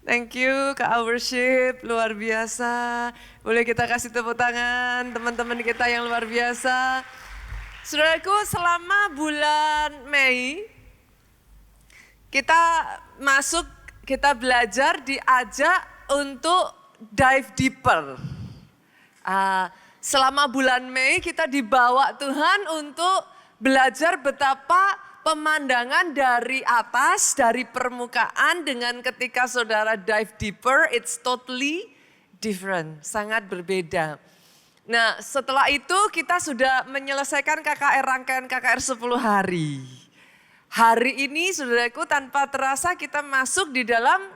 Thank you Kak Worship, luar biasa. Boleh kita kasih tepuk tangan teman-teman kita yang luar biasa. Saudaraku, selama bulan Mei kita belajar diajak untuk dive deeper. Selama bulan Mei kita dibawa Tuhan untuk belajar betapa pemandangan dari atas, dari permukaan dengan ketika saudara dive deeper, it's totally different, sangat berbeda. Nah setelah itu kita sudah menyelesaikan KKR, rangkaian KKR 10 hari. Hari ini saudaraku tanpa terasa kita masuk di dalam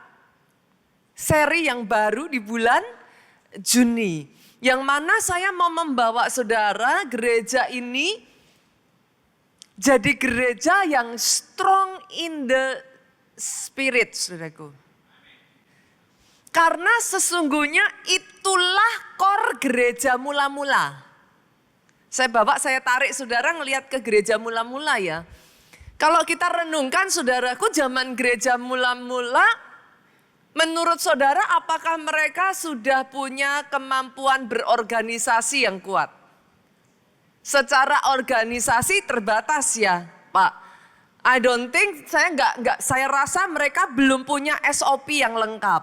seri yang baru di bulan Juni. Yang mana saya mau membawa saudara gereja ini jadi gereja yang strong in the spirit, saudaraku. Karena sesungguhnya itulah core gereja mula-mula. Saya tarik saudara ngelihat ke gereja mula-mula ya. Kalau kita renungkan saudaraku, zaman gereja mula-mula, menurut saudara apakah mereka sudah punya kemampuan berorganisasi yang kuat? Secara organisasi terbatas ya Pak. I don't think, saya rasa mereka belum punya SOP yang lengkap.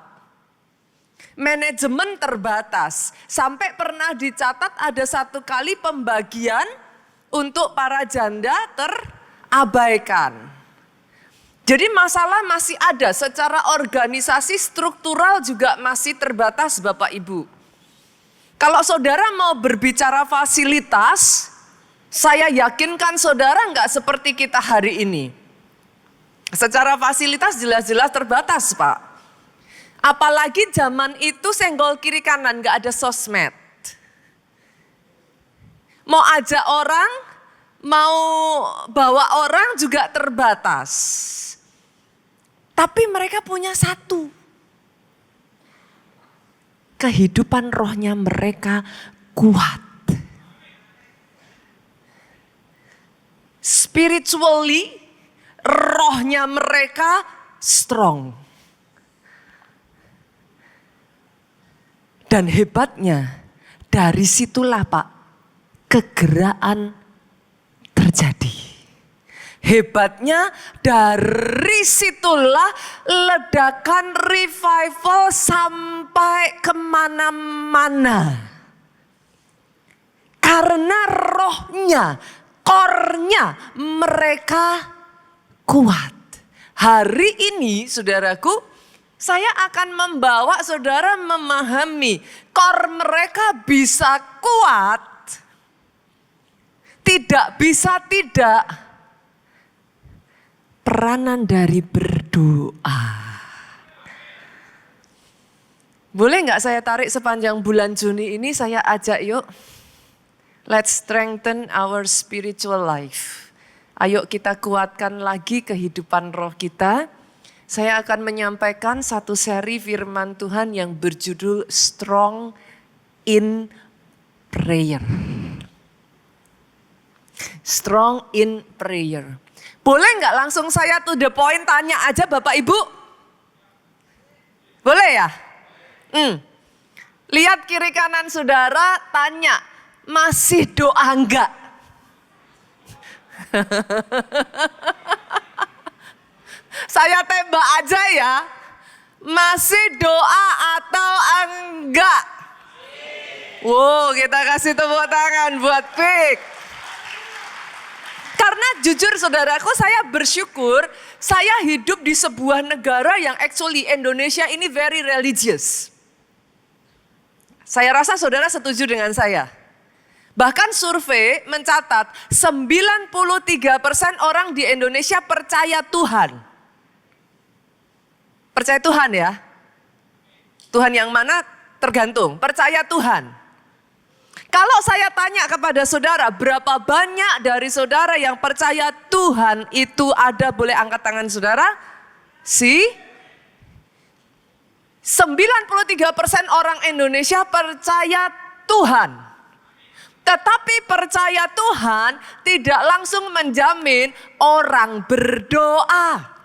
Manajemen terbatas. Sampai pernah dicatat ada satu kali pembagian untuk para janda terabaikan. Jadi masalah masih ada, secara organisasi struktural juga masih terbatas Bapak Ibu. Kalau saudara mau berbicara fasilitas, saya yakinkan saudara enggak seperti kita hari ini. Secara fasilitas jelas-jelas terbatas Pak. Apalagi zaman itu senggol kiri kanan, enggak ada sosmed. Mau ajak orang, mau bawa orang juga terbatas. Tapi mereka punya satu. Kehidupan rohnya mereka kuat. Spiritually, rohnya mereka strong. Dan hebatnya, dari situlah Pak, kegerakan terjadi. Hebatnya dari situlah ledakan revival sampai kemana-mana. Karena rohnya, core-nya mereka kuat. Hari ini saudaraku, saya akan membawa saudara memahami core mereka bisa kuat. Tidak bisa tidak. Peranan dari berdoa. Boleh nggak saya tarik sepanjang bulan Juni ini, saya ajak yuk. Let's strengthen our spiritual life. Ayo kita kuatkan lagi kehidupan roh kita. Saya akan menyampaikan satu seri firman Tuhan yang berjudul Strong in Prayer. Strong in Prayer. Boleh nggak langsung saya to the point tanya aja Bapak Ibu? Boleh ya? Lihat kiri kanan saudara, tanya, masih doa enggak? Saya tembak aja ya, masih doa atau enggak? Wow, kita kasih tepuk tangan buat Pik. Karena jujur saudaraku, saya bersyukur saya hidup di sebuah negara yang actually Indonesia ini very religious. Saya rasa saudara setuju dengan saya. Bahkan survei mencatat 93% orang di Indonesia percaya Tuhan. Percaya Tuhan ya. Tuhan yang mana tergantung, percaya Tuhan. Kalau saya tanya kepada saudara, berapa banyak dari saudara yang percaya Tuhan itu ada, boleh angkat tangan saudara? 93% orang Indonesia percaya Tuhan. Tetapi percaya Tuhan tidak langsung menjamin orang berdoa.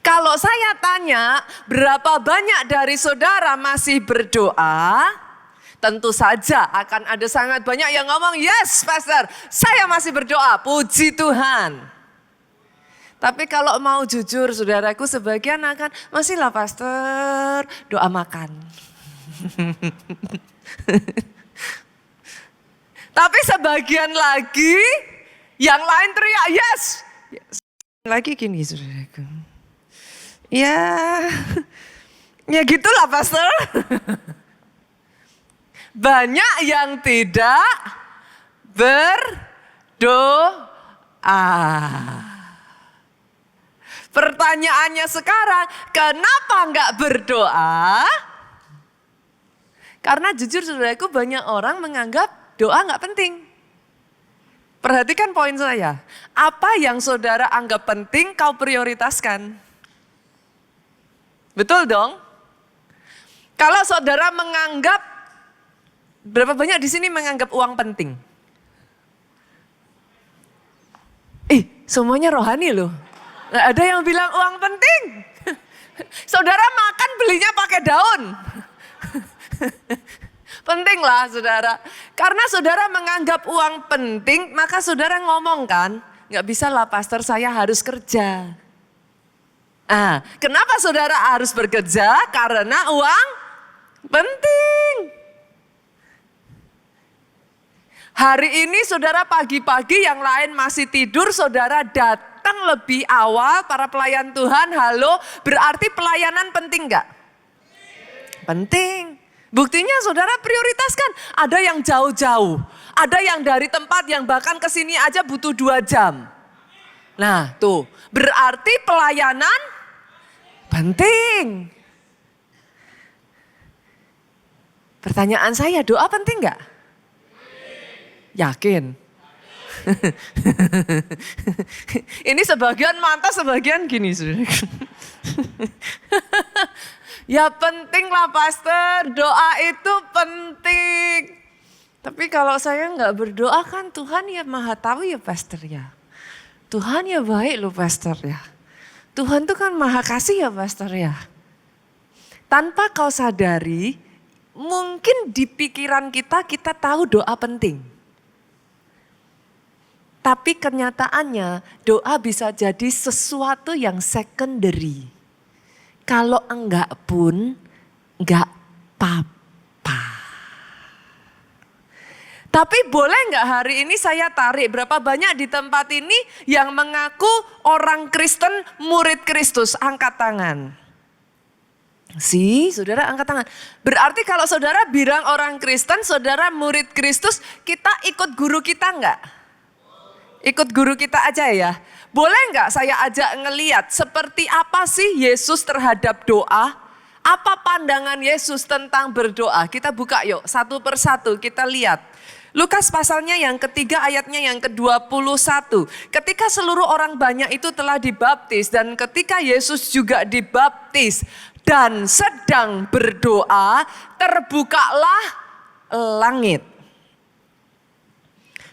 Kalau kalau saya tanya berapa banyak dari saudara masih berdoa, tentu saja akan ada sangat banyak yang ngomong, yes pastor, saya masih berdoa, puji Tuhan. Tapi kalau mau jujur saudaraku, sebagian akan, masih lah pastor, doa makan. Tapi sebagian lagi, yang lain teriak, yes. Lagi gini saudaraku. Ya gitulah pastor. Banyak yang tidak berdoa. Pertanyaannya sekarang, kenapa enggak berdoa? Karena jujur saudaraku, banyak orang menganggap doa enggak penting. Perhatikan poin saya. Apa yang saudara anggap penting kau prioritaskan. Betul dong? Kalau saudara menganggap, berapa banyak di sini menganggap uang penting? Semuanya rohani loh. Nggak ada yang bilang uang penting. Saudara makan belinya pakai daun. Penting lah saudara. Karena saudara menganggap uang penting, maka saudara ngomong kan, nggak bisa lah pastor, saya harus kerja. Kenapa saudara harus bekerja? Karena uang penting. Hari ini saudara pagi-pagi yang lain masih tidur, saudara datang lebih awal, para pelayan Tuhan, halo, berarti pelayanan penting nggak? Penting. Buktinya saudara prioritaskan, ada yang jauh-jauh, ada yang dari tempat yang bahkan ke sini aja butuh 2 jam. Nah tuh, berarti pelayanan penting. Pertanyaan saya, doa penting nggak? Yakin? Ini sebagian mantap, sebagian gini. Ya penting lah pastor, doa itu penting. Tapi kalau saya nggak berdoa kan Tuhan ya maha tahu ya pastor ya. Tuhan ya baik loh pastor ya. Tuhan tuh kan maha kasih ya pastor ya. Tanpa kau sadari, mungkin di pikiran kita tahu doa penting. Tapi kenyataannya doa bisa jadi sesuatu yang secondary. Kalau enggak pun enggak apa-apa. Tapi boleh enggak hari ini saya tarik berapa banyak di tempat ini yang mengaku orang Kristen, murid Kristus, angkat tangan. Saudara angkat tangan. Berarti kalau saudara bilang orang Kristen, saudara murid Kristus, kita ikut guru kita enggak? Ikut guru kita aja ya. Boleh enggak saya ajak ngeliat seperti apa sih Yesus terhadap doa? Apa pandangan Yesus tentang berdoa? Kita buka yuk satu persatu kita lihat. Lukas pasalnya yang ketiga ayatnya yang ke-21. Ketika seluruh orang banyak itu telah dibaptis dan ketika Yesus juga dibaptis dan sedang berdoa, terbukalah langit.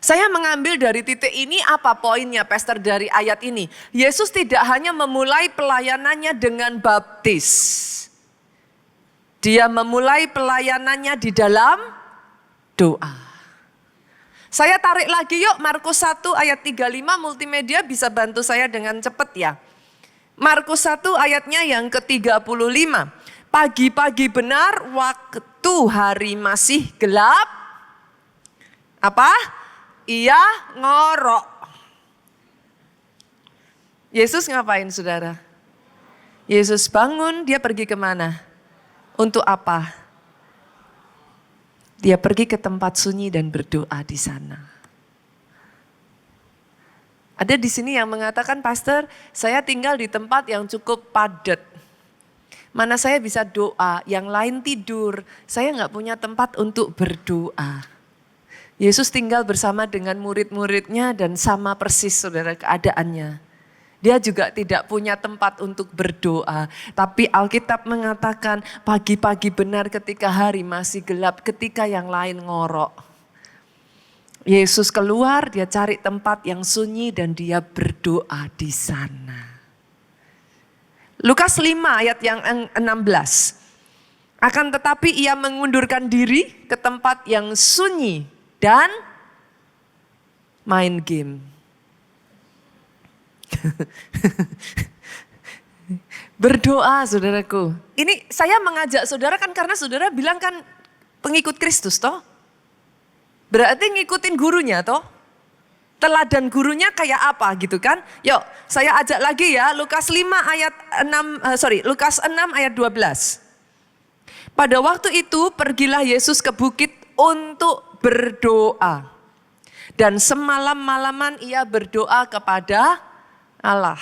Saya mengambil dari titik ini apa poinnya pastor dari ayat ini. Yesus tidak hanya memulai pelayanannya dengan baptis. Dia memulai pelayanannya di dalam doa. Saya tarik lagi yuk Markus 1 ayat 35 multimedia bisa bantu saya dengan cepat ya. Markus 1 ayatnya yang ke-35. Pagi-pagi benar waktu hari masih gelap. Apa? Ia ngorok. Yesus ngapain saudara? Yesus bangun, dia pergi kemana? Untuk apa? Dia pergi ke tempat sunyi dan berdoa di sana. Ada di sini yang mengatakan, pastor, saya tinggal di tempat yang cukup padat. Mana saya bisa doa, yang lain tidur. Saya nggak punya tempat untuk berdoa. Yesus tinggal bersama dengan murid-muridnya dan sama persis saudara keadaannya. Dia juga tidak punya tempat untuk berdoa. Tapi Alkitab mengatakan pagi-pagi benar ketika hari masih gelap, ketika yang lain ngorok. Yesus keluar, dia cari tempat yang sunyi dan dia berdoa di sana. Lukas 5 ayat yang 16. Akan tetapi ia mengundurkan diri ke tempat yang sunyi dan main game. Berdoa saudaraku. Ini saya mengajak saudara kan karena saudara bilang kan pengikut Kristus toh. Berarti ngikutin gurunya toh. Teladan gurunya kayak apa gitu kan. Yuk saya ajak lagi ya Lukas 5 ayat 6, Lukas 6 ayat 12. Pada waktu itu pergilah Yesus ke bukit untuk berdoa. Dan semalam-malaman ia berdoa kepada Allah.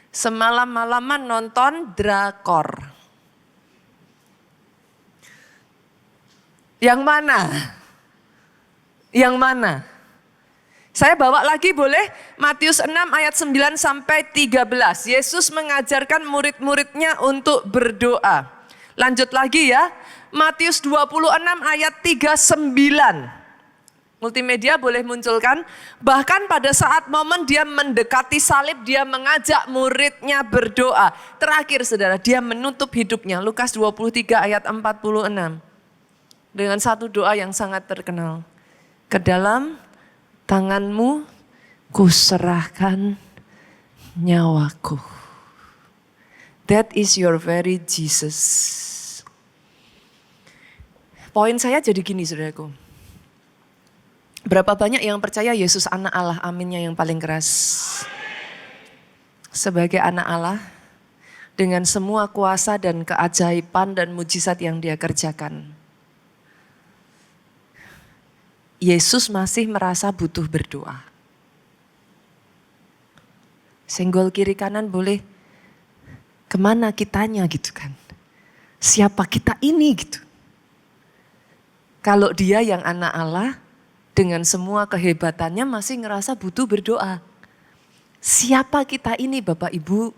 Semalam-malaman nonton drakor. Yang mana? Yang mana? Saya bawa lagi boleh? Matius 6 ayat 9 sampai 13. Yesus mengajarkan murid-muridnya untuk berdoa. Lanjut lagi ya. Matius 26 ayat 39. Multimedia boleh munculkan. Bahkan pada saat momen dia mendekati salib, dia mengajak muridnya berdoa. Terakhir saudara, dia menutup hidupnya. Lukas 23 ayat 46. Dengan satu doa yang sangat terkenal. Ke dalam tanganmu kuserahkan nyawaku. That is your very Jesus. Poin saya jadi gini saudaraku. Berapa banyak yang percaya Yesus anak Allah, aminnya yang paling keras. Sebagai anak Allah, dengan semua kuasa dan keajaiban dan mujizat yang dia kerjakan. Yesus masih merasa butuh berdoa. Senggol kiri kanan boleh, kemana kitanya gitu kan. Siapa kita ini gitu. Kalau dia yang anak Allah, dengan semua kehebatannya masih ngerasa butuh berdoa. Siapa kita ini Bapak Ibu?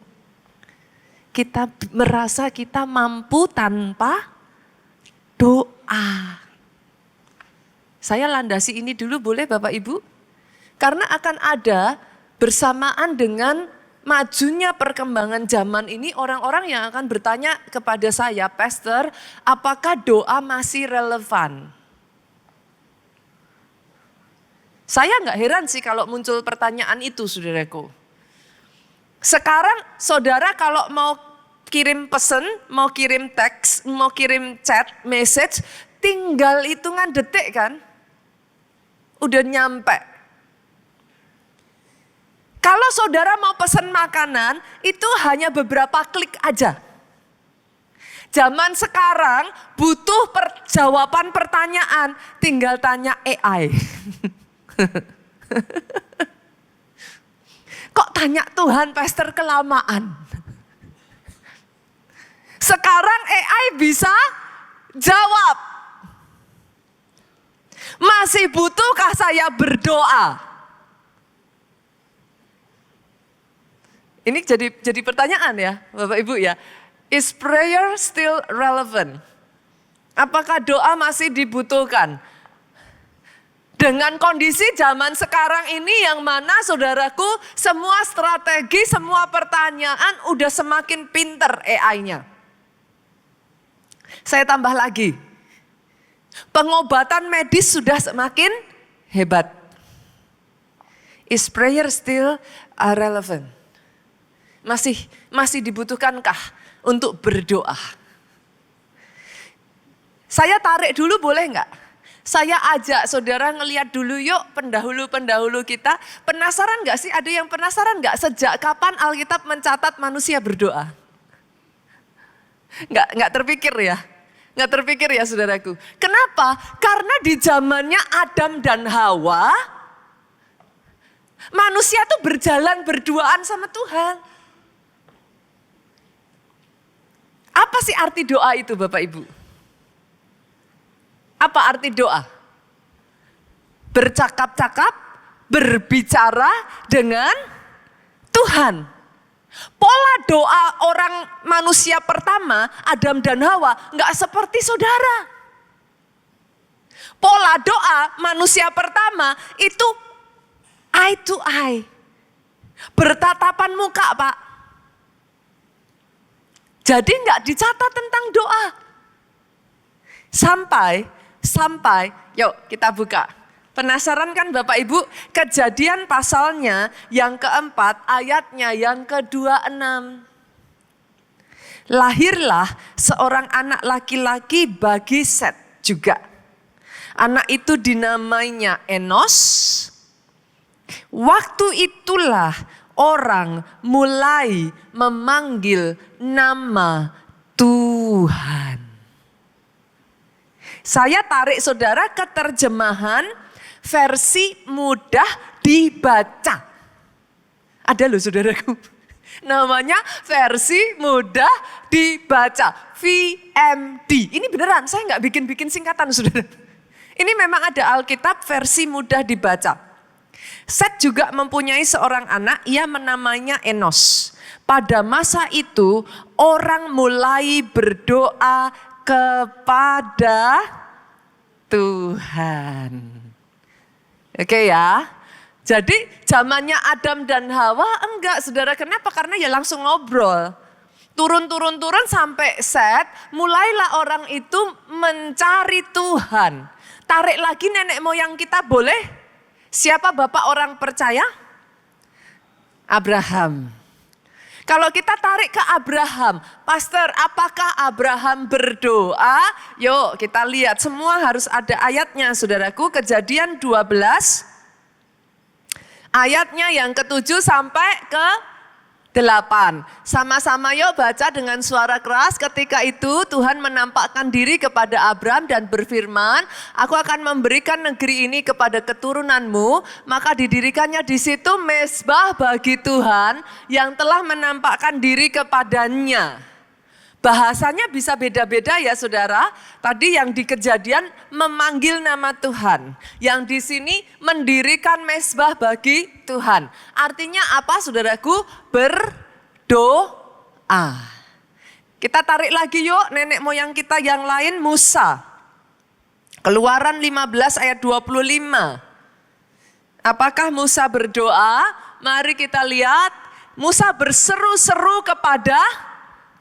Kita merasa kita mampu tanpa doa. Saya landasi ini dulu boleh Bapak Ibu? Karena akan ada bersamaan dengan majunya perkembangan zaman ini orang-orang yang akan bertanya kepada saya, Pastor, apakah doa masih relevan? Saya nggak heran sih kalau muncul pertanyaan itu, saudaraku. Sekarang saudara kalau mau kirim pesan, mau kirim teks, mau kirim chat, message, tinggal hitungan detik kan? Udah nyampe. Kalau saudara mau pesan makanan, itu hanya beberapa klik aja. Zaman sekarang butuh jawaban pertanyaan, tinggal tanya AI. Kok tanya Tuhan, Pastor, kelamaan? Sekarang AI bisa jawab. Masih butuhkah saya berdoa? Ini jadi pertanyaan ya, Bapak Ibu ya. Is prayer still relevant? Apakah doa masih dibutuhkan? Dengan kondisi zaman sekarang ini yang mana saudaraku semua strategi, semua pertanyaan udah semakin pinter AI-nya. Saya tambah lagi. Pengobatan medis sudah semakin hebat. Is prayer still relevant? Masih dibutuhkankah untuk berdoa? Saya tarik dulu boleh enggak? Saya ajak saudara ngelihat dulu yuk pendahulu-pendahulu kita. Penasaran enggak sih? Ada yang penasaran enggak sejak kapan Alkitab mencatat manusia berdoa? Enggak terpikir ya? Enggak terpikir ya saudaraku. Kenapa? Karena di zamannya Adam dan Hawa, manusia tuh berjalan berduaan sama Tuhan. Apa sih arti doa itu Bapak Ibu? Apa arti doa? Bercakap-cakap, berbicara dengan Tuhan. Pola doa orang manusia pertama, Adam dan Hawa, enggak seperti saudara. Pola doa manusia pertama itu eye to eye. Bertatapan muka, Pak. Jadi nggak dicatat tentang doa. Sampai, yuk kita buka. Penasaran kan Bapak Ibu? Kejadian pasalnya yang keempat, ayatnya yang ke-26. Lahirlah seorang anak laki-laki bagi Set juga. Anak itu dinamainya Enos. Waktu itulah orang mulai memanggil nama Tuhan. Saya tarik saudara ke terjemahan versi mudah dibaca. Ada loh saudaraku. Namanya versi mudah dibaca. VMD. Ini beneran, saya nggak bikin-bikin singkatan saudara. Ini memang ada Alkitab versi mudah dibaca. Set juga mempunyai seorang anak, ia menamainya Enos. Pada masa itu orang mulai berdoa kepada Tuhan. Oke ya. Jadi zamannya Adam dan Hawa enggak saudara. Kenapa? Karena ya langsung ngobrol. Turun sampai Set. Mulailah orang itu mencari Tuhan. Tarik lagi nenek moyang kita boleh? Siapa bapak orang percaya? Abraham. Kalau kita tarik ke Abraham, Pastor, apakah Abraham berdoa? Yuk kita lihat, semua harus ada ayatnya saudaraku. Kejadian 12, ayatnya yang ke-7 sampai ke-8. Sama-sama yuk baca dengan suara keras. Ketika itu Tuhan menampakkan diri kepada Abram dan berfirman, aku akan memberikan negeri ini kepada keturunanmu. Maka didirikannya di situ mezbah bagi Tuhan yang telah menampakkan diri kepadanya. Bahasanya bisa beda-beda ya saudara. Tadi yang di Kejadian memanggil nama Tuhan. Yang di sini mendirikan mezbah bagi Tuhan. Artinya apa saudaraku? Berdoa. Kita tarik lagi yuk nenek moyang kita yang lain, Musa. Keluaran 15 ayat 25. Apakah Musa berdoa? Mari kita lihat. Musa berseru-seru kepada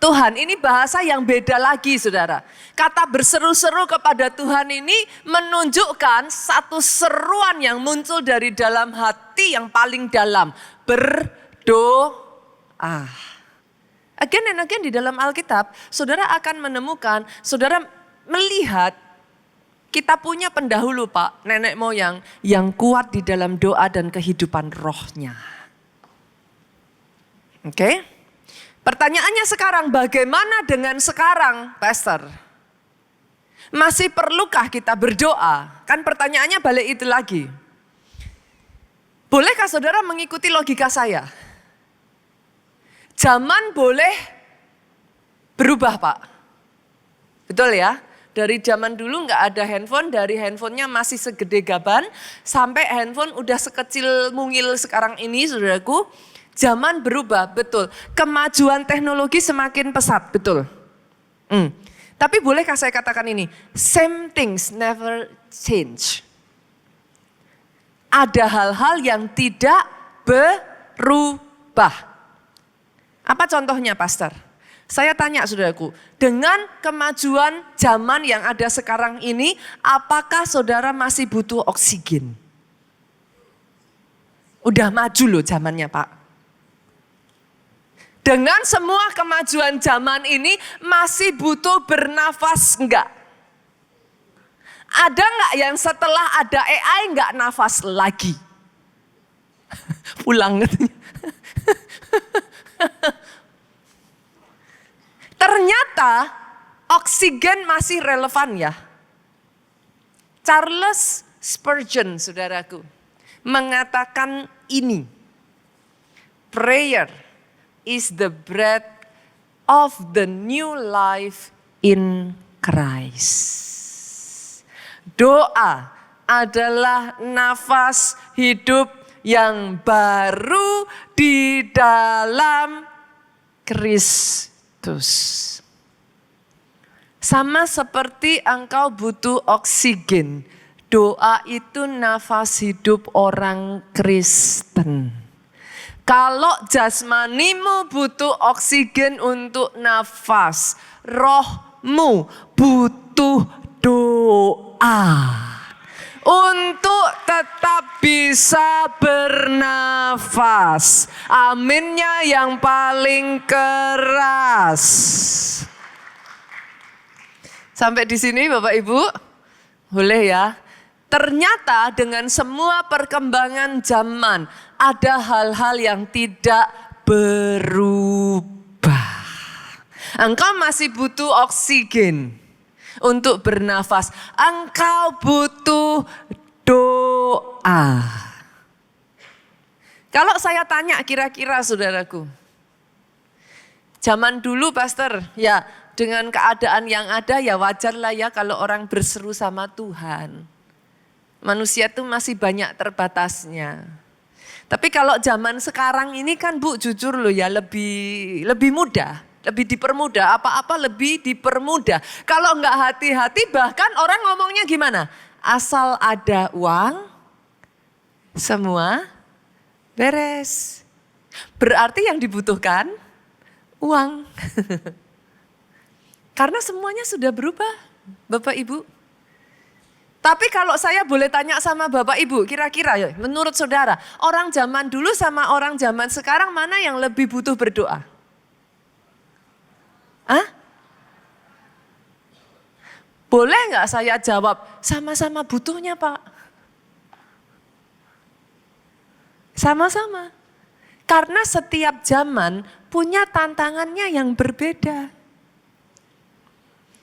Tuhan. Ini bahasa yang beda lagi saudara. Kata berseru-seru kepada Tuhan ini menunjukkan satu seruan yang muncul dari dalam hati yang paling dalam. Berdoa. Again and again di dalam Alkitab, saudara akan menemukan, saudara melihat kita punya pendahulu Pak, nenek moyang yang kuat di dalam doa dan kehidupan rohnya. Oke? Pertanyaannya sekarang, bagaimana dengan sekarang, Pastor? Masih perlukah kita berdoa? Kan pertanyaannya balik itu lagi. Bolehkah saudara mengikuti logika saya? Zaman boleh berubah Pak. Betul ya? Dari zaman dulu nggak ada handphone, dari handphonenya masih segede gaban, sampai handphone udah sekecil mungil sekarang ini saudaraku. Zaman berubah, betul. Kemajuan teknologi semakin pesat, betul. Tapi bolehkah saya katakan ini? Same things never change. Ada hal-hal yang tidak berubah. Apa contohnya, Pastor? Saya tanya saudaraku, dengan kemajuan zaman yang ada sekarang ini, apakah saudara masih butuh oksigen? Udah maju loh zamannya Pak. Dengan semua kemajuan zaman ini masih butuh bernafas enggak? Ada enggak yang setelah ada AI enggak nafas lagi? Pulang katanya. Ternyata oksigen masih relevan ya. Charles Spurgeon saudaraku mengatakan ini. Prayer is the breath of the new life in Christ. Doa adalah nafas hidup yang baru di dalam Kristus. Sama seperti engkau butuh oksigen, doa itu nafas hidup orang Kristen. Kalau jasmanimu butuh oksigen untuk nafas, rohmu butuh doa untuk tetap bisa bernafas. Aminnya yang paling keras. Sampai di sini Bapak Ibu? Boleh ya? Ternyata dengan semua perkembangan zaman, ada hal-hal yang tidak berubah. Engkau masih butuh oksigen untuk bernafas. Engkau butuh doa. Kalau saya tanya kira-kira saudaraku, zaman dulu pastor, ya dengan keadaan yang ada ya wajarlah ya kalau orang berseru sama Tuhan. Manusia itu masih banyak terbatasnya. Tapi kalau zaman sekarang ini kan Bu jujur loh ya lebih mudah. Lebih dipermudah, apa-apa lebih dipermudah. Kalau enggak hati-hati bahkan orang ngomongnya gimana? Asal ada uang, semua beres. Berarti yang dibutuhkan uang. Karena semuanya sudah berubah, Bapak Ibu. Tapi kalau saya boleh tanya sama Bapak Ibu, kira-kira ya, menurut saudara, orang zaman dulu sama orang zaman sekarang mana yang lebih butuh berdoa? Hah? Boleh nggak saya jawab, sama-sama butuhnya Pak? Sama-sama. Karena setiap zaman punya tantangannya yang berbeda.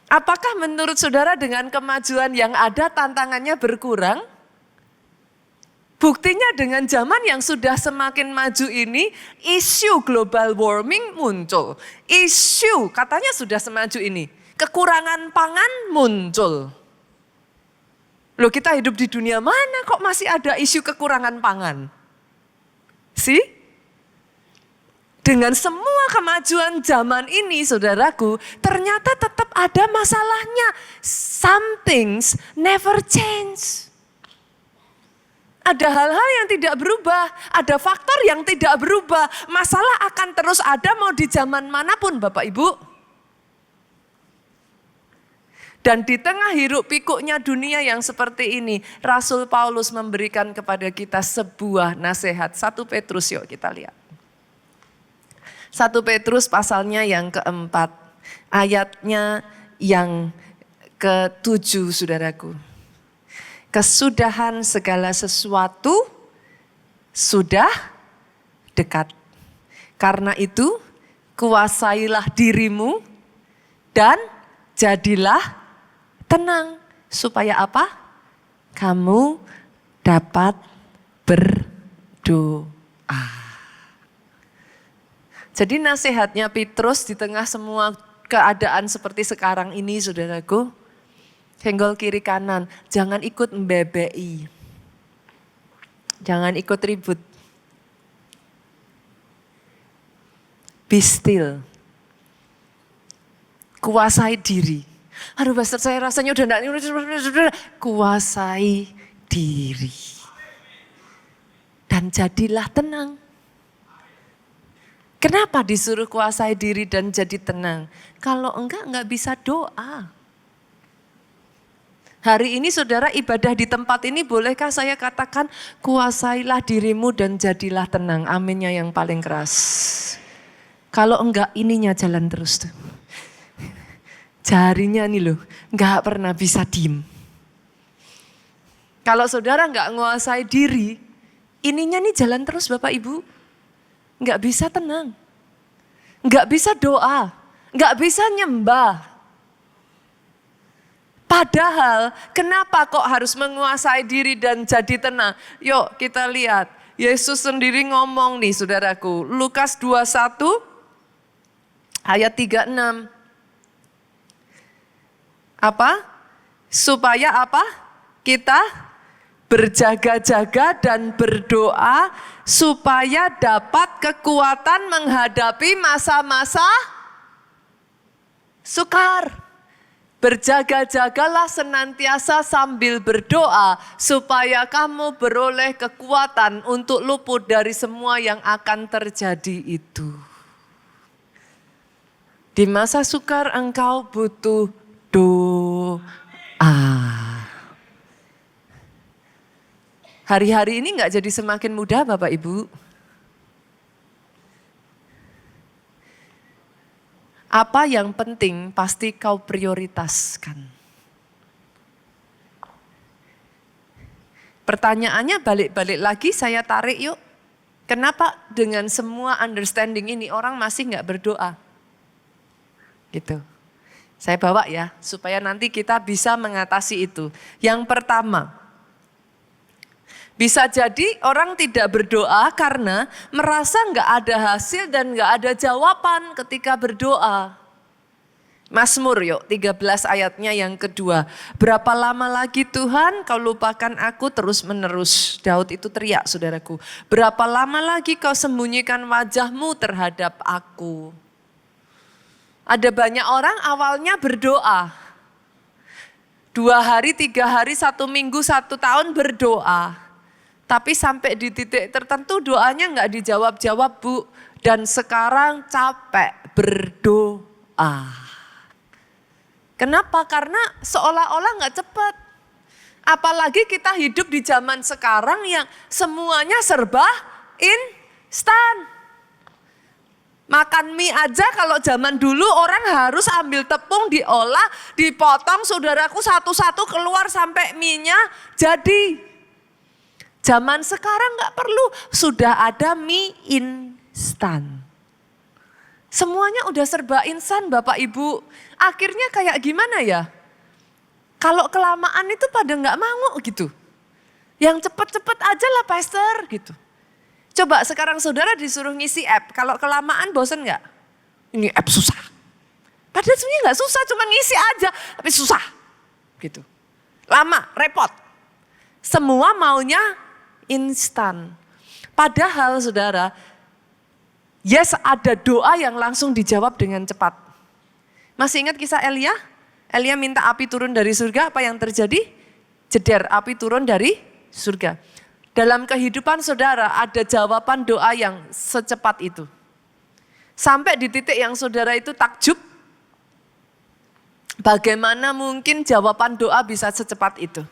Apakah menurut saudara dengan kemajuan yang ada tantangannya berkurang? Buktinya dengan zaman yang sudah semakin maju ini, isu global warming muncul. Isu katanya sudah semaju ini, kekurangan pangan muncul. Loh kita hidup di dunia mana kok masih ada isu kekurangan pangan? See? Dengan semua kemajuan zaman ini saudaraku, ternyata tetap ada masalahnya. Some things never change. Ada hal-hal yang tidak berubah, ada faktor yang tidak berubah. Masalah akan terus ada mau di zaman manapun Bapak Ibu. Dan di tengah hiruk pikuknya dunia yang seperti ini, Rasul Paulus memberikan kepada kita sebuah nasihat. 1 Petrus yuk kita lihat. 1 Petrus pasalnya yang keempat, ayatnya yang ke-7 saudaraku. Kesudahan segala sesuatu sudah dekat. Karena itu kuasailah dirimu dan jadilah tenang. Supaya apa? Kamu dapat berdoa. Jadi nasihatnya Petrus di tengah semua keadaan seperti sekarang ini saudaraku. Senggol kiri kanan, jangan ikut membebei. Jangan ikut ribut. Be still. Kuasai diri. Aduh pastor saya rasanya udah enggak. Kuasai diri. Dan jadilah tenang. Kenapa disuruh kuasai diri dan jadi tenang? Kalau enggak bisa doa. Hari ini saudara ibadah di tempat ini bolehkah saya katakan kuasailah dirimu dan jadilah tenang. Aminnya yang paling keras. Kalau enggak ininya jalan terus tuh. Jarinya nih loh enggak pernah bisa diem. Kalau saudara enggak menguasai diri, ininya nih jalan terus Bapak Ibu. Enggak bisa tenang, enggak bisa doa, enggak bisa nyembah. Padahal kenapa kok harus menguasai diri dan jadi tenang? Yuk kita lihat, Yesus sendiri ngomong nih saudaraku, Lukas 21 ayat 36. Apa? Supaya apa? Kita berjaga-jaga dan berdoa supaya dapat kekuatan menghadapi masa-masa sukar. Berjaga-jagalah senantiasa sambil berdoa supaya kamu beroleh kekuatan untuk luput dari semua yang akan terjadi itu. Di masa sukar engkau butuh doa. Hari-hari ini gak jadi semakin mudah Bapak Ibu. Apa yang penting pasti kau prioritaskan. Pertanyaannya balik-balik lagi saya tarik yuk. Kenapa dengan semua understanding ini orang masih gak berdoa? Gitu. Saya bawa ya supaya nanti kita bisa mengatasi itu. Yang pertama, bisa jadi orang tidak berdoa karena merasa nggak ada hasil dan nggak ada jawaban ketika berdoa. Mazmur yuk 13 ayatnya yang kedua. Berapa lama lagi Tuhan kau lupakan aku terus menerus. Daud itu teriak saudaraku. Berapa lama lagi kau sembunyikan wajahmu terhadap aku. Ada banyak orang awalnya berdoa. 2 hari, 3 hari, 1 minggu, 1 tahun berdoa. Tapi sampai di titik tertentu doanya nggak dijawab-jawab Bu. Dan sekarang capek berdoa. Kenapa? Karena seolah-olah nggak cepat. Apalagi kita hidup di zaman sekarang yang semuanya serba instan. Makan mie aja kalau zaman dulu orang harus ambil tepung diolah, dipotong saudaraku satu-satu keluar sampai mie-nya jadi. Zaman sekarang nggak perlu, sudah ada mie instan. Semuanya udah serba instan Bapak Ibu. Akhirnya kayak gimana ya? Kalau kelamaan itu pada nggak mau gitu. Yang cepet-cepet aja lah pastor gitu. Coba sekarang saudara disuruh ngisi app. Kalau kelamaan bosen nggak? Ini app susah. Padahal sebenarnya nggak susah, cuma ngisi aja. Tapi susah gitu. Lama, repot. Semua maunya instan. Padahal saudara, yes ada doa yang langsung dijawab dengan cepat. Masih ingat kisah Elia? Elia minta api turun dari surga, apa yang terjadi? Jeder, api turun dari surga. Dalam kehidupan saudara ada jawaban doa yang secepat itu. Sampai di titik yang saudara itu takjub, bagaimana mungkin jawaban doa bisa secepat itu?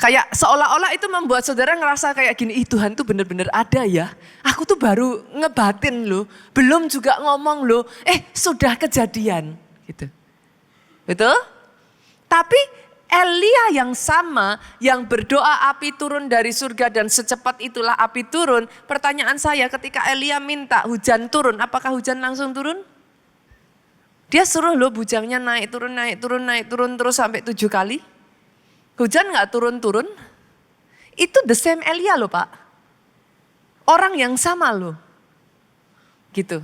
Kayak seolah-olah itu membuat saudara ngerasa kayak gini, ih Tuhan tuh bener-bener ada ya. Aku tuh baru ngebatin loh, belum juga ngomong loh, sudah kejadian gitu. Betul? Tapi Elia yang sama, yang berdoa api turun dari surga dan secepat itulah api turun. Pertanyaan saya ketika Elia minta hujan turun, apakah hujan langsung turun? Dia suruh loh bujangnya naik turun terus sampai 7 kali. Hujan gak turun-turun, itu the same Elia loh Pak. Orang yang sama loh. Gitu.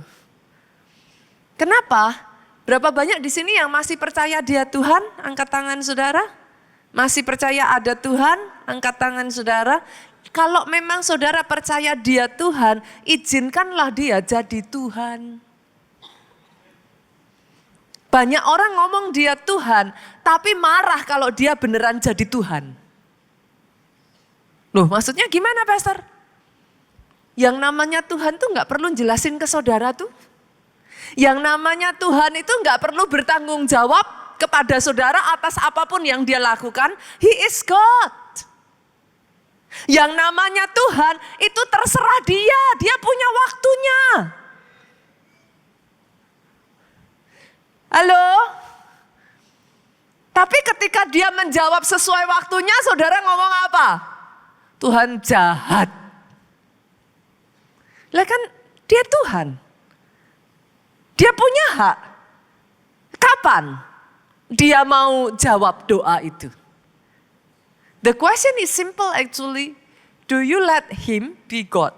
Kenapa? Berapa banyak di sini yang masih percaya dia Tuhan? Angkat tangan saudara. Masih percaya ada Tuhan? Angkat tangan saudara. Kalau memang saudara percaya dia Tuhan, izinkanlah dia jadi Tuhan. Banyak orang ngomong dia Tuhan, tapi marah kalau dia beneran jadi Tuhan. Loh maksudnya gimana pastor? Yang namanya Tuhan tuh gak perlu jelasin ke saudara tuh. Yang namanya Tuhan itu gak perlu bertanggung jawab kepada saudara atas apapun yang dia lakukan. He is God. Yang namanya Tuhan itu terserah dia punya waktunya. Halo? Tapi ketika dia menjawab sesuai waktunya, saudara ngomong apa? Tuhan jahat. Lah kan dia Tuhan. Dia punya hak. Kapan dia mau jawab doa itu? The question is simple actually. Do you let him be God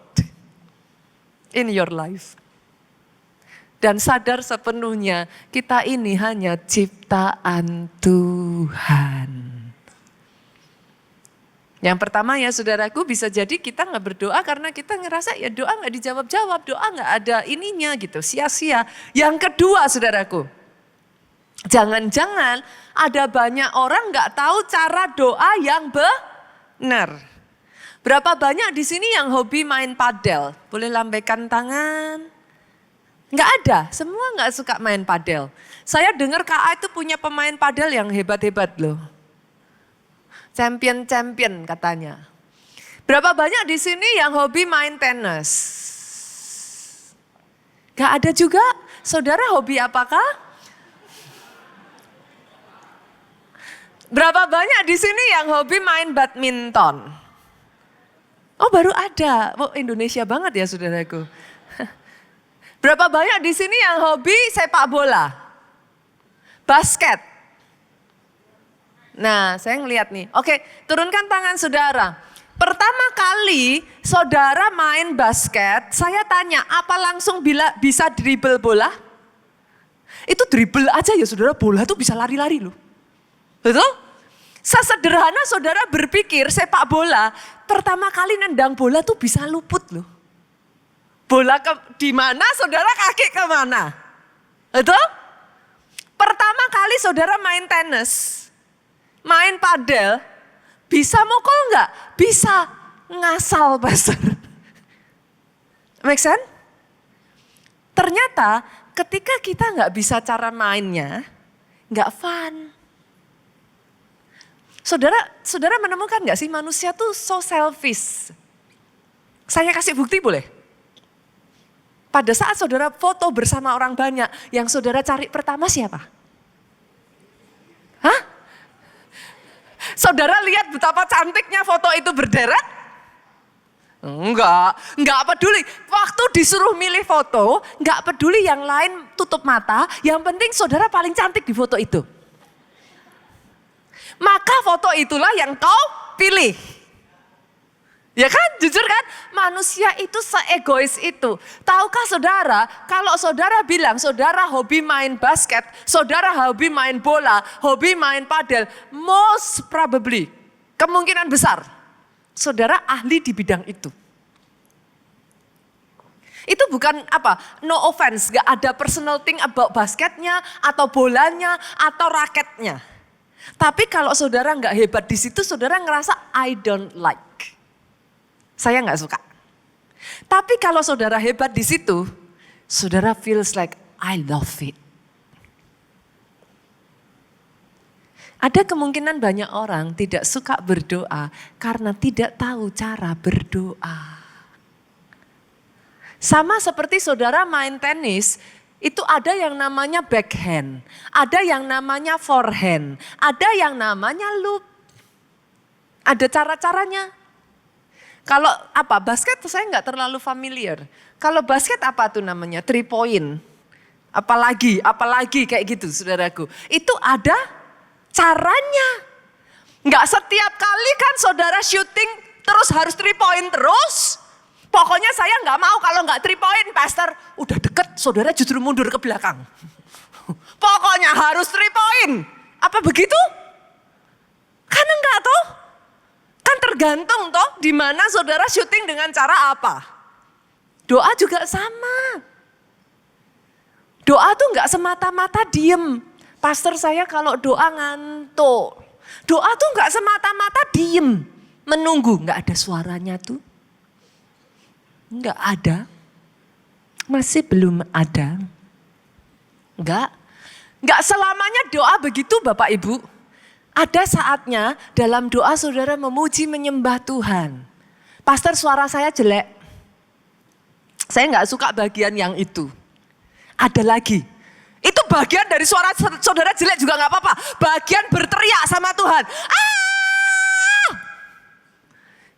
in your life? Dan sadar sepenuhnya kita ini hanya ciptaan Tuhan. Yang pertama ya saudaraku, bisa jadi kita gak berdoa karena kita ngerasa ya doa gak dijawab-jawab, doa gak ada ininya gitu, sia-sia. Yang kedua saudaraku, Jangan-jangan ada banyak orang nggak tahu cara doa yang benar. Berapa banyak di sini yang hobi main padel? Boleh lambaikan tangan? Nggak ada, semua nggak suka main padel. Saya dengar KA itu punya pemain padel yang hebat-hebat loh. Champion katanya. Berapa banyak di sini yang hobi main tenis? Nggak ada juga. Saudara hobi apakah? Berapa banyak di sini yang hobi main badminton? Oh baru ada, oh Indonesia banget ya saudaraku. Berapa banyak di sini yang hobi sepak bola? Basket. Nah saya ngeliat nih, oke turunkan tangan saudara. Pertama kali saudara main basket, saya tanya apa langsung bisa dribble bola? Itu dribble aja ya saudara, bola tuh bisa lari-lari loh. Betul? Sesederhana saudara berpikir sepak bola, pertama kali nendang bola tuh bisa luput loh. Bola di mana saudara kaki kemana? Betul? Pertama kali saudara main tenis, main padel, bisa mukul nggak? Bisa, ngasal pastor. Make sense? Ternyata ketika kita nggak bisa cara mainnya, nggak fun. Saudara menemukan gak sih manusia tuh so selfish? Saya kasih bukti boleh? Pada saat saudara foto bersama orang banyak, yang saudara cari pertama siapa? Hah? Saudara lihat betapa cantiknya foto itu berderet? Enggak peduli. Waktu disuruh milih foto, enggak peduli yang lain tutup mata, yang penting saudara paling cantik di foto itu. Maka foto itulah yang kau pilih. Ya kan, jujur kan? Manusia itu seegois itu. Tahukah saudara, kalau saudara bilang saudara hobi main basket, saudara hobi main bola, hobi main padel, most probably, kemungkinan besar, saudara ahli di bidang itu. Itu bukan no offense, gak ada personal thing about basketnya, atau bolanya, atau raketnya. Tapi kalau saudara nggak hebat di situ, saudara ngerasa I don't like. Saya nggak suka. Tapi kalau saudara hebat di situ, saudara feels like I love it. Ada kemungkinan banyak orang tidak suka berdoa karena tidak tahu cara berdoa. Sama seperti saudara main tenis, itu ada yang namanya backhand, ada yang namanya forehand, ada yang namanya loop. Ada cara-caranya. Kalau basket saya nggak terlalu familiar. Kalau basket apa tuh namanya? 3 point. Apalagi kayak gitu saudaraku. Itu ada caranya. Nggak setiap kali kan saudara shooting terus harus 3 point terus. Pokoknya saya nggak mau kalau nggak 3 point, pastor. Udah deket, saudara justru mundur ke belakang. Pokoknya harus 3 point. Apa begitu? Kan enggak toh? Kan tergantung toh di mana saudara syuting dengan cara apa. Doa juga sama. Doa tuh nggak semata-mata diem. Pastor saya kalau doa ngantuk. Doa tuh nggak semata-mata diem. Menunggu, nggak ada suaranya tuh. Enggak ada, masih belum ada. Enggak selamanya doa begitu Bapak Ibu. Ada saatnya dalam doa saudara memuji menyembah Tuhan. Pastor suara saya jelek. Saya enggak suka bagian yang itu. Ada lagi. Itu bagian dari suara saudara jelek juga enggak apa-apa. Bagian berteriak sama Tuhan.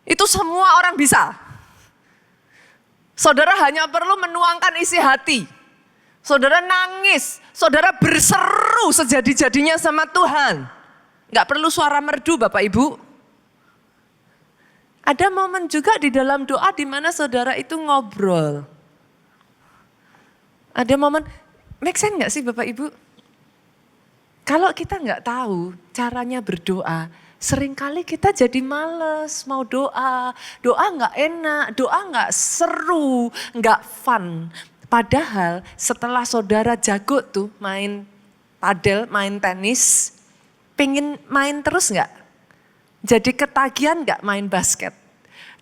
Itu semua orang bisa. Saudara hanya perlu menuangkan isi hati. Saudara nangis, saudara berseru sejadi-jadinya sama Tuhan. Gak perlu suara merdu Bapak Ibu. Ada momen juga di dalam doa di mana saudara itu ngobrol. Ada momen, make sense gak sih Bapak Ibu? Kalau kita gak tahu caranya berdoa, seringkali kita jadi males mau doa. Doa gak enak, doa gak seru, gak fun. Padahal setelah saudara jago tuh main padel, main tenis, pengen main terus nggak? Jadi ketagihan nggak main basket?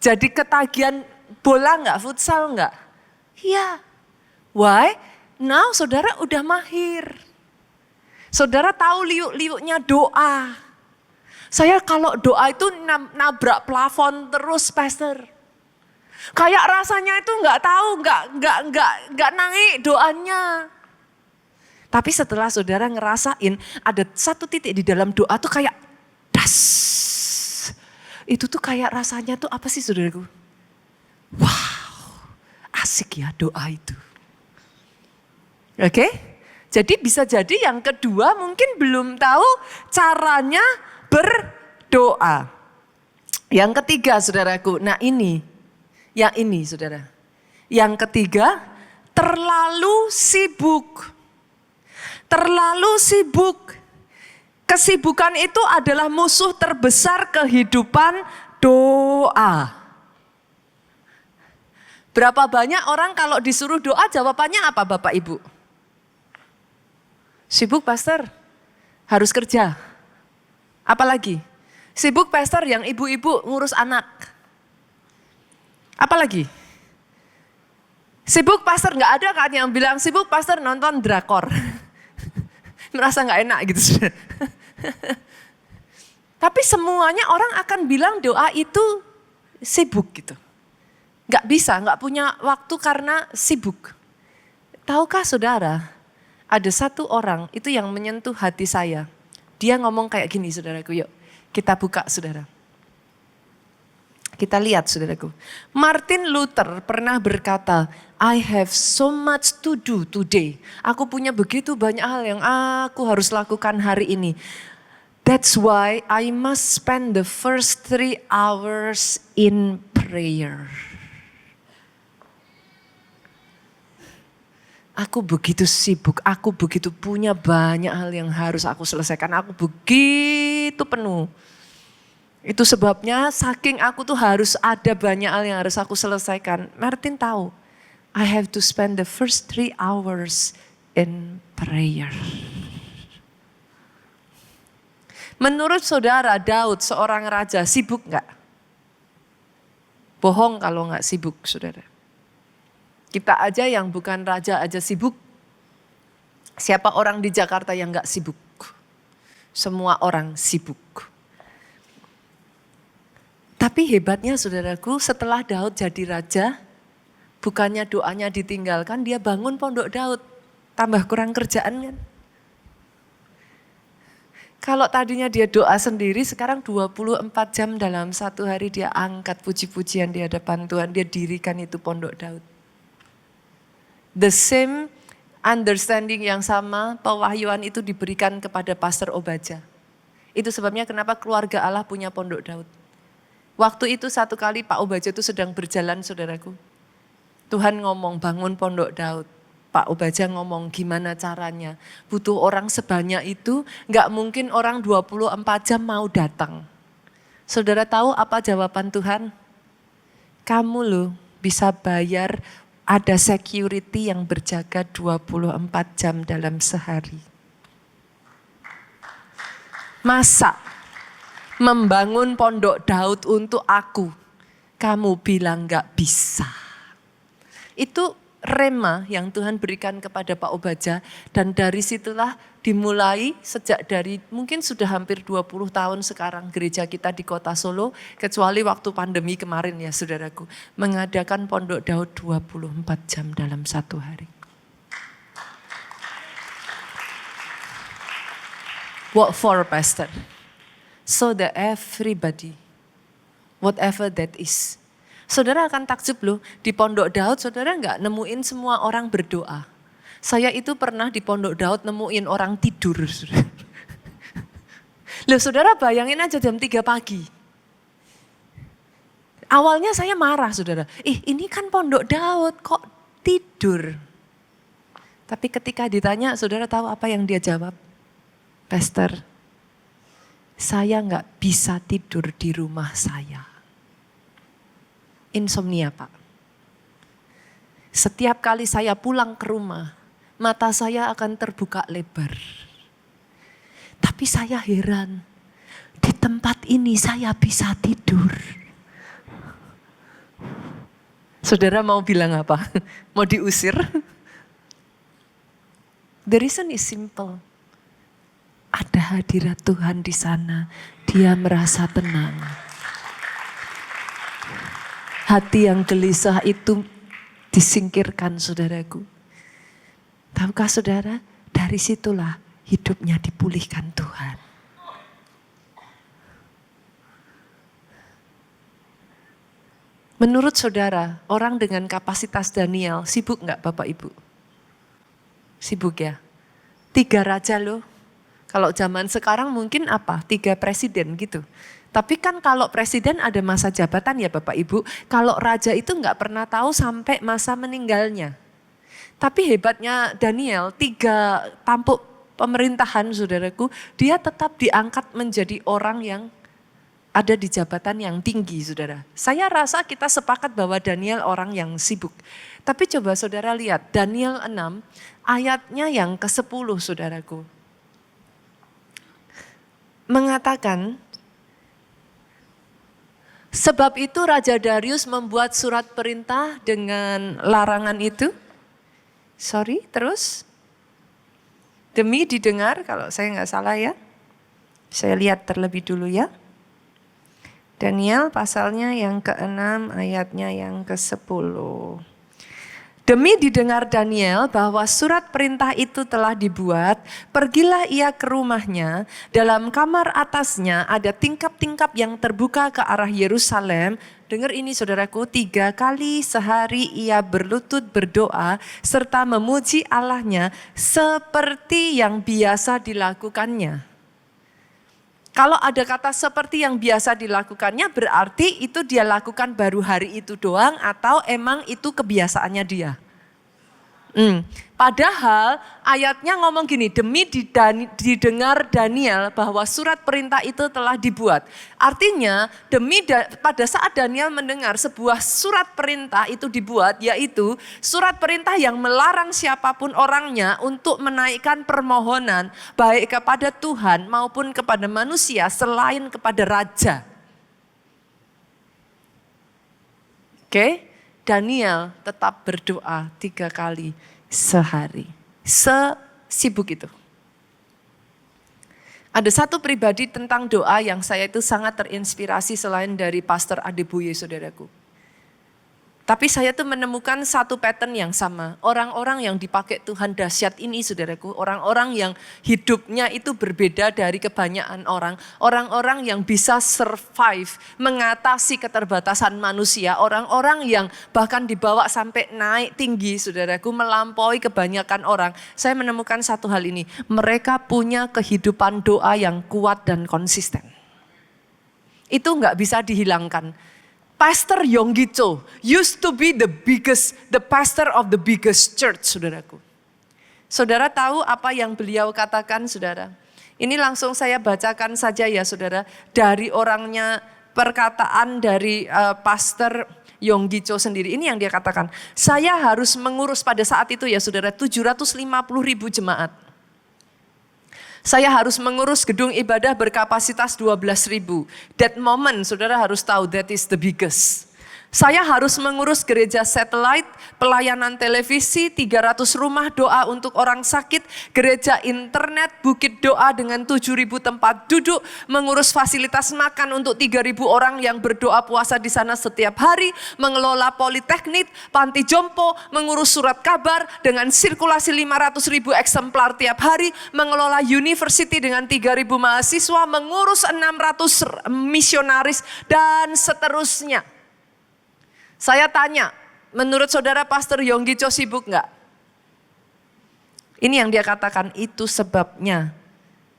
Jadi ketagihan bola nggak, futsal nggak? Iya. Why? Now saudara udah mahir. Saudara tahu liuk-liuknya doa. Saya kalau doa itu nabrak plafon terus, pastor. Kayak rasanya itu nggak tahu, nggak naik doanya. Tapi setelah saudara ngerasain ada satu titik di dalam doa tuh kayak das. Itu tuh kayak rasanya tuh apa sih saudaraku? Wow, asik ya doa itu. Oke? Jadi bisa jadi yang kedua mungkin belum tahu caranya berdoa. Yang ketiga saudaraku, nah ini, yang ini saudara. Yang ketiga, terlalu sibuk. Terlalu sibuk. Kesibukan itu adalah musuh terbesar kehidupan doa. Berapa banyak orang kalau disuruh doa jawabannya apa Bapak Ibu? Sibuk pastor, harus kerja. Apalagi? Sibuk pastor yang ibu-ibu ngurus anak. Apalagi? Sibuk pastor nggak ada kan yang bilang sibuk pastor nonton drakor. Merasa nggak enak gitu. Tapi semuanya orang akan bilang doa itu sibuk gitu. Nggak bisa, nggak punya waktu karena sibuk. Tahukah saudara? Ada satu orang itu yang menyentuh hati saya. Dia ngomong kayak gini saudaraku, yuk kita buka saudara. Kita lihat saudaraku. Martin Luther pernah berkata, I have so much to do today. Aku punya begitu banyak hal yang aku harus lakukan hari ini. That's why I must spend the first 3 hours in prayer. Aku begitu sibuk, aku begitu punya banyak hal yang harus aku selesaikan. Aku begitu penuh. Itu sebabnya saking aku tuh harus ada banyak hal yang harus aku selesaikan. Martin tahu, I have to spend the first 3 hours in prayer. Menurut saudara Daud seorang raja sibuk gak? Bohong kalau gak sibuk saudara. Kita aja yang bukan raja aja sibuk. Siapa orang di Jakarta yang gak sibuk? Semua orang sibuk. Tapi hebatnya saudaraku setelah Daud jadi raja, bukannya doanya ditinggalkan, dia bangun pondok Daud. Tambah kurang kerjaan kan? Kalau tadinya dia doa sendiri, sekarang 24 jam dalam satu hari dia angkat puji-pujian di hadapan Tuhan. Dia dirikan itu pondok Daud. The same understanding yang sama, pewahyuan itu diberikan kepada Pastor Obaja. Itu sebabnya kenapa keluarga Allah punya pondok Daud. Waktu itu satu kali Pak Obaja itu sedang berjalan saudaraku. Tuhan ngomong bangun pondok Daud. Pak Obaja ngomong gimana caranya. Butuh orang sebanyak itu, gak mungkin orang 24 jam mau datang. Saudara tahu apa jawaban Tuhan? Kamu loh bisa bayar ada security yang berjaga 24 jam dalam sehari. Masa membangun pondok Daud untuk aku, kamu bilang gak bisa. Itu rema yang Tuhan berikan kepada Pak Obaja dan dari situlah dimulai sejak dari mungkin sudah hampir 20 tahun sekarang gereja kita di kota Solo, kecuali waktu pandemi kemarin ya saudaraku, mengadakan pondok Daud 24 jam dalam satu hari. What for, Pastor? So that everybody, whatever that is. Saudara akan takjub loh, di pondok Daud saudara nggak nemuin semua orang berdoa. Saya itu pernah di pondok Daud nemuin orang tidur. Loh saudara bayangin aja jam 3 pagi. Awalnya saya marah saudara, ini kan pondok Daud kok tidur. Tapi ketika ditanya saudara tahu apa yang dia jawab? Pastor, saya nggak bisa tidur di rumah saya. Insomnia Pak. Setiap kali saya pulang ke rumah, mata saya akan terbuka lebar. Tapi saya heran, di tempat ini saya bisa tidur. Saudara mau bilang apa? Mau diusir? The reason is simple. Ada hadirat Tuhan di sana, dia merasa tenang. Hati yang gelisah itu disingkirkan, saudaraku. Tahukah saudara, dari situlah hidupnya dipulihkan Tuhan. Menurut saudara, orang dengan kapasitas Daniel, sibuk enggak Bapak Ibu? Sibuk ya? 3 raja loh. Kalau zaman sekarang mungkin apa? 3 presiden gitu. Tapi kan kalau presiden ada masa jabatan ya Bapak Ibu. Kalau raja itu enggak pernah tahu sampai masa meninggalnya. Tapi hebatnya Daniel, 3 tampuk pemerintahan saudaraku, dia tetap diangkat menjadi orang yang ada di jabatan yang tinggi saudara. Saya rasa kita sepakat bahwa Daniel orang yang sibuk. Tapi coba saudara lihat Daniel 6 ayatnya yang ke-10 saudaraku. Mengatakan, sebab itu Raja Darius membuat surat perintah dengan larangan itu. Terus. Demi didengar, kalau saya nggak salah ya. Saya lihat terlebih dulu ya. Daniel pasalnya yang ke-6 ayatnya yang ke-10. Demi didengar Daniel bahwa surat perintah itu telah dibuat, pergilah ia ke rumahnya, dalam kamar atasnya ada tingkap-tingkap yang terbuka ke arah Yerusalem. Dengar ini saudaraku, 3 kali sehari ia berlutut berdoa serta memuji Allahnya seperti yang biasa dilakukannya. Kalau ada kata seperti yang biasa dilakukannya berarti itu dia lakukan baru hari itu doang atau emang itu kebiasaannya dia. Padahal ayatnya ngomong gini, demi didengar Daniel bahwa surat perintah itu telah dibuat. Artinya pada saat Daniel mendengar sebuah surat perintah itu dibuat, yaitu surat perintah yang melarang siapapun orangnya untuk menaikkan permohonan baik kepada Tuhan maupun kepada manusia selain kepada raja. Oke? Daniel tetap berdoa 3 kali sehari. Sesibuk itu. Ada satu pribadi tentang doa yang saya itu sangat terinspirasi selain dari Pastor Adeboye saudaraku. Tapi saya tuh menemukan satu pattern yang sama. Orang-orang yang dipakai Tuhan dahsyat ini saudaraku. Orang-orang yang hidupnya itu berbeda dari kebanyakan orang. Orang-orang yang bisa survive, mengatasi keterbatasan manusia. Orang-orang yang bahkan dibawa sampai naik tinggi saudaraku. Melampaui kebanyakan orang. Saya menemukan satu hal ini. Mereka punya kehidupan doa yang kuat dan konsisten. Itu gak bisa dihilangkan. Pastor Yonggi Cho used to be the pastor of the biggest church, saudaraku. Saudara tahu apa yang beliau katakan, saudara? Ini langsung saya bacakan saja ya, saudara. Dari orangnya, perkataan dari Pastor Yonggi Cho sendiri. Ini yang dia katakan. Saya harus mengurus pada saat itu ya, saudara, 750.000 jemaat. Saya harus mengurus gedung ibadah berkapasitas 12.000. That moment, saudara harus tahu, that is the biggest. Saya harus mengurus gereja satelit, pelayanan televisi, 300 rumah doa untuk orang sakit, gereja internet, bukit doa dengan 7.000 tempat duduk, mengurus fasilitas makan untuk 3.000 orang yang berdoa puasa di sana setiap hari, mengelola politeknik, panti jompo, mengurus surat kabar dengan sirkulasi 500.000 eksemplar tiap hari, mengelola university dengan 3.000 mahasiswa, mengurus 600 misionaris dan seterusnya. Saya tanya, menurut saudara Pastor Yonggi Cho sibuk enggak? Ini yang dia katakan, itu sebabnya.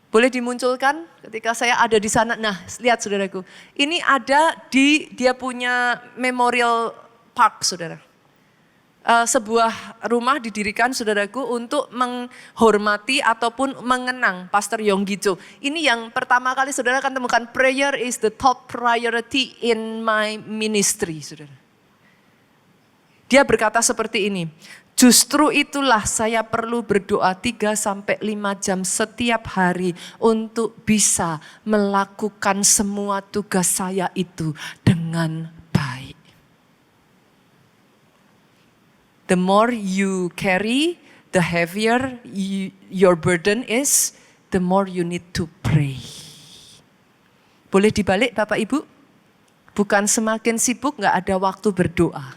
Boleh dimunculkan ketika saya ada di sana. Nah, lihat saudaraku. Ini ada di dia punya Memorial Park, saudara. Sebuah rumah didirikan saudaraku untuk menghormati ataupun mengenang Pastor Yonggi Cho. Ini yang pertama kali saudara akan temukan, prayer is the top priority in my ministry, saudara. Dia berkata seperti ini, Justru itulah saya perlu berdoa 3-5 jam setiap hari untuk bisa melakukan semua tugas saya itu dengan baik. The more you carry, the heavier your burden is, the more you need to pray. Boleh dibalik Bapak Ibu? Bukan semakin sibuk gak ada waktu berdoa.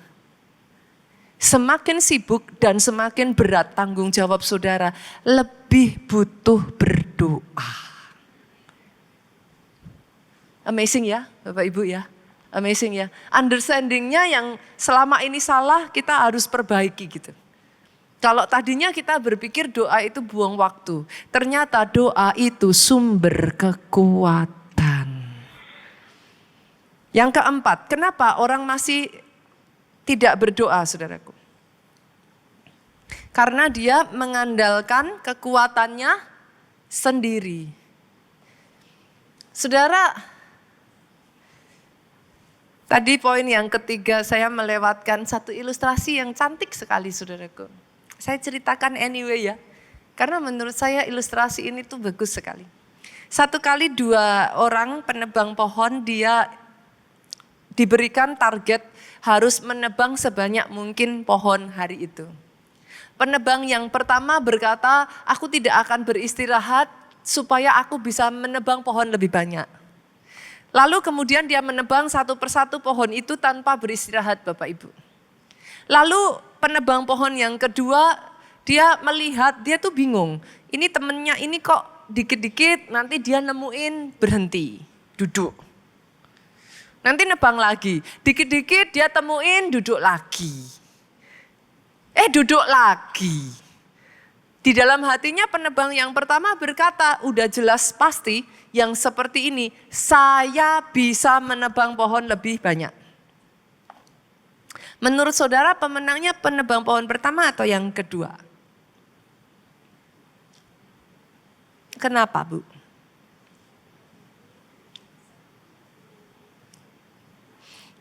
Semakin sibuk dan semakin berat tanggung jawab saudara, lebih butuh berdoa. Amazing ya Bapak Ibu ya, amazing ya. Understandingnya yang selama ini salah kita harus perbaiki gitu. Kalau tadinya kita berpikir doa itu buang waktu, ternyata doa itu sumber kekuatan. Yang keempat, kenapa orang masih tidak berdoa saudaraku? Karena dia mengandalkan kekuatannya sendiri. Saudara, tadi poin yang ketiga saya melewatkan satu ilustrasi yang cantik sekali saudaraku. Saya ceritakan anyway ya, karena menurut saya ilustrasi ini tuh bagus sekali. Satu kali 2 orang penebang pohon dia diberikan target harus menebang sebanyak mungkin pohon hari itu. Penebang yang pertama berkata, aku tidak akan beristirahat supaya aku bisa menebang pohon lebih banyak. Lalu kemudian dia menebang satu persatu pohon itu tanpa beristirahat Bapak Ibu. Lalu penebang pohon yang kedua dia melihat, dia tuh bingung. Ini temennya ini kok dikit-dikit nanti dia nemuin berhenti, duduk. Nanti nebang lagi, dikit-dikit dia temuin duduk lagi. Duduk lagi. Di dalam hatinya penebang yang pertama berkata, udah jelas pasti yang seperti ini, saya bisa menebang pohon lebih banyak. Menurut saudara pemenangnya penebang pohon pertama atau yang kedua? Kenapa Bu?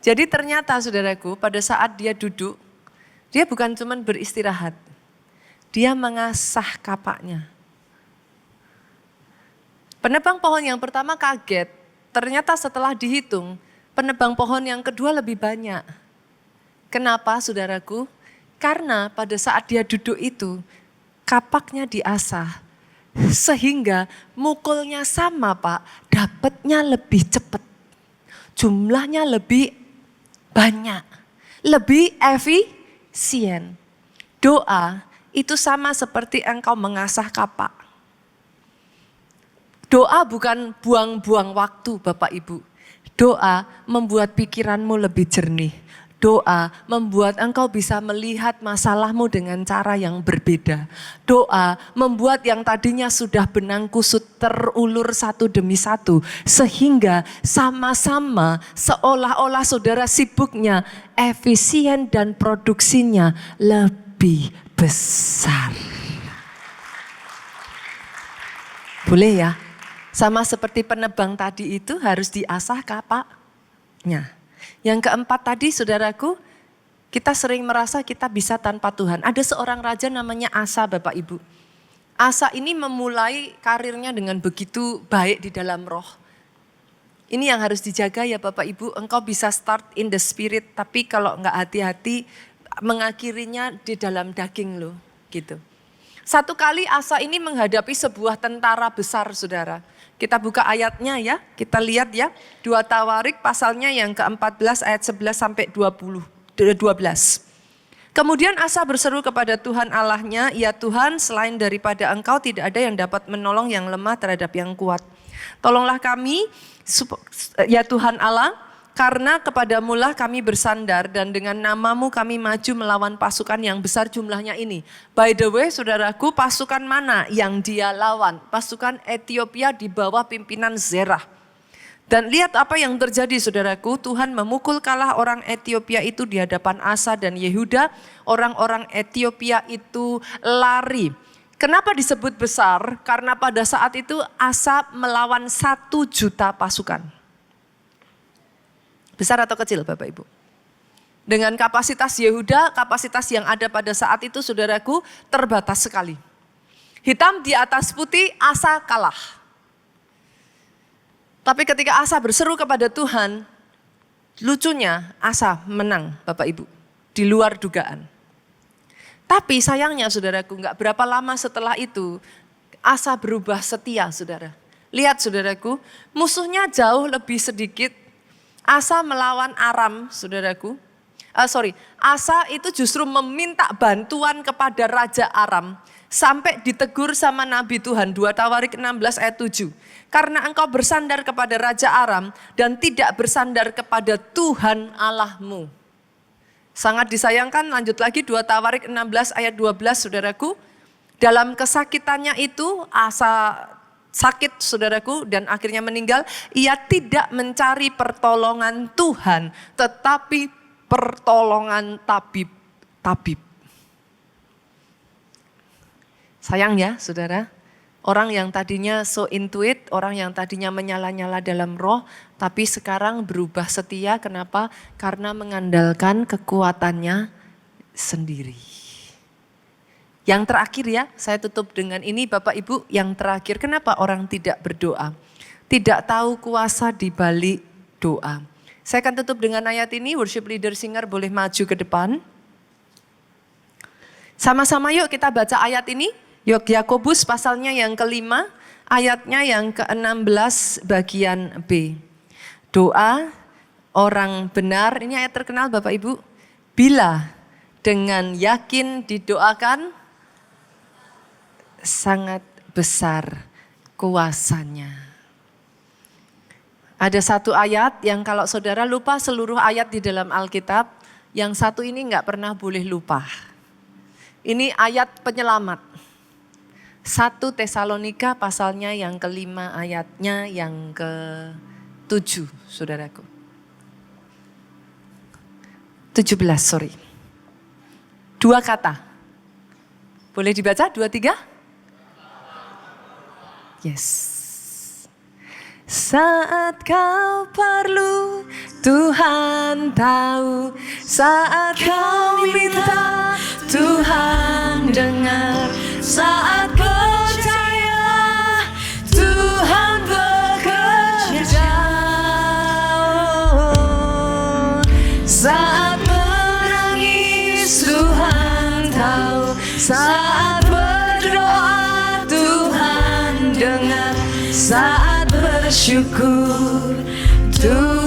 Jadi ternyata saudaraku pada saat dia duduk, dia bukan cuma beristirahat. Dia mengasah kapaknya. Penebang pohon yang pertama kaget, ternyata setelah dihitung, penebang pohon yang kedua lebih banyak. Kenapa saudaraku? Karena pada saat dia duduk itu, kapaknya diasah. Sehingga mukulnya sama Pak, dapatnya lebih cepat. Jumlahnya lebih banyak, lebih efisien. Doa itu sama seperti engkau mengasah kapak. Doa bukan buang-buang waktu Bapak Ibu. Doa membuat pikiranmu lebih jernih. Doa membuat engkau bisa melihat masalahmu dengan cara yang berbeda. Doa membuat yang tadinya sudah benang kusut terulur satu demi satu. Sehingga sama-sama seolah-olah saudara sibuknya, efisien dan produksinya lebih besar. Boleh ya? Sama seperti penebang tadi itu harus diasah kapaknya. Yang keempat tadi saudaraku, kita sering merasa kita bisa tanpa Tuhan. Ada seorang raja namanya Asa Bapak Ibu. Asa ini memulai karirnya dengan begitu baik di dalam roh. Ini yang harus dijaga ya Bapak Ibu, engkau bisa start in the spirit, tapi kalau enggak hati-hati mengakhirinya di dalam daging loh gitu. Satu kali Asa ini menghadapi sebuah tentara besar saudara. Kita buka ayatnya ya, kita lihat ya. 2 Tawarik pasalnya yang ke-14 ayat 11 sampai 12. Kemudian Asa berseru kepada Tuhan Allahnya, ya Tuhan selain daripada engkau tidak ada yang dapat menolong yang lemah terhadap yang kuat. Tolonglah kami ya Tuhan Allah, karena kepadamulah kami bersandar dan dengan namamu kami maju melawan pasukan yang besar jumlahnya ini. By the way saudaraku, pasukan mana yang dia lawan? Pasukan Ethiopia di bawah pimpinan Zerah. Dan lihat apa yang terjadi saudaraku, Tuhan memukul kalah orang Ethiopia itu di hadapan Asa dan Yehuda. Orang-orang Ethiopia itu lari. Kenapa disebut besar? Karena pada saat itu Asa melawan 1 juta pasukan. Besar atau kecil Bapak Ibu? Dengan kapasitas Yehuda, kapasitas yang ada pada saat itu saudaraku terbatas sekali. Hitam di atas putih, Asa kalah. Tapi ketika Asa berseru kepada Tuhan, lucunya Asa menang Bapak Ibu. Di luar dugaan. Tapi sayangnya saudaraku, gak berapa lama setelah itu Asa berubah setia saudara. Lihat saudaraku, musuhnya jauh lebih sedikit. Asa melawan Aram saudaraku. Asa itu justru meminta bantuan kepada Raja Aram. Sampai ditegur sama Nabi Tuhan, 2 Tawarik 16 ayat 7. Karena engkau bersandar kepada Raja Aram dan tidak bersandar kepada Tuhan Allahmu. Sangat disayangkan, lanjut lagi 2 Tawarik 16 ayat 12 saudaraku. Dalam kesakitannya itu Asa sakit saudaraku dan akhirnya meninggal. Ia tidak mencari pertolongan Tuhan tetapi pertolongan tabib. Sayang ya saudara, orang yang tadinya so intuit, orang yang tadinya menyala-nyala dalam roh, tapi sekarang berubah setia. Kenapa? Karena mengandalkan kekuatannya sendiri. Yang terakhir ya, saya tutup dengan ini Bapak Ibu, yang terakhir kenapa orang tidak berdoa? Tidak tahu kuasa di balik doa. Saya akan tutup dengan ayat ini, worship leader singer boleh maju ke depan. Sama-sama yuk kita baca ayat ini. Yakobus pasalnya yang kelima, ayatnya yang ke-16 bagian B. Doa orang benar, ini ayat terkenal Bapak Ibu. Bila dengan yakin didoakan, sangat besar kuasanya. Ada satu ayat yang kalau saudara lupa seluruh ayat di dalam Alkitab, yang satu ini enggak pernah boleh lupa. Ini ayat penyelamat. 1 Tesalonika pasalnya yang kelima, ayatnya yang ke-7 saudaraku. 17 sorry. 2 kata. Boleh dibaca 2, 3? Yes. Saat kau perlu Tuhan tahu, saat kau minta Tuhan dengar, saat percaya Tuhan bekerja, saat menangis Tuhan tahu, saat berdoa Tuhan dengar, saat bersyukur Tuhan